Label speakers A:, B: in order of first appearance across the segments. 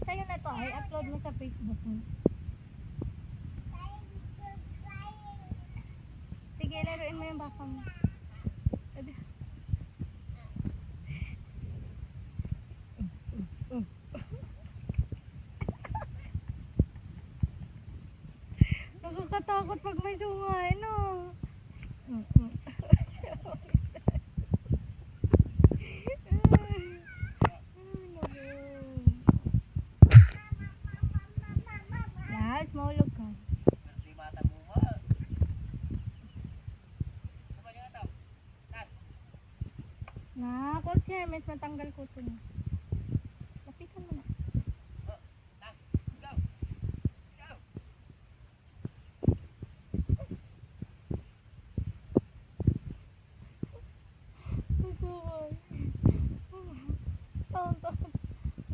A: Sa'yo na to, ay upload mo sa Facebook mo. Sige, laruin mo yung baka mo. Nakakatakot pag may sungay, no? Yes, mahulog ka. Na, huwag si Hermes, matanggal ko ito niya. Lapitan mo na.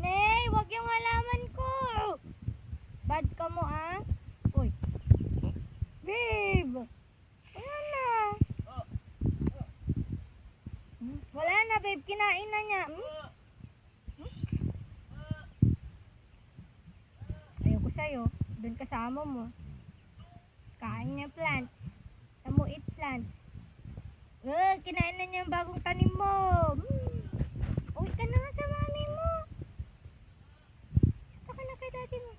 A: Nay, wag yung halaman ko. Bad ka mo ah. Uy. Babe. Wala na. Wala na babe, kinain na niya. Ayoko sa'yo. Doon kasama mo. Kain niya plants. Tamo eat plants. Kinain na niya yung bagong tanim mo. Uy ka na nga sa mami mo. Saka na kay daddy mo.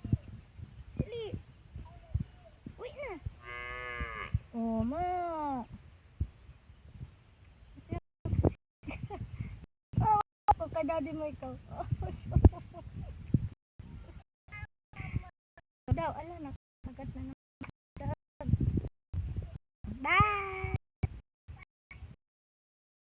A: Dali. Uy na. Ma. Pagka daddy mo ikaw.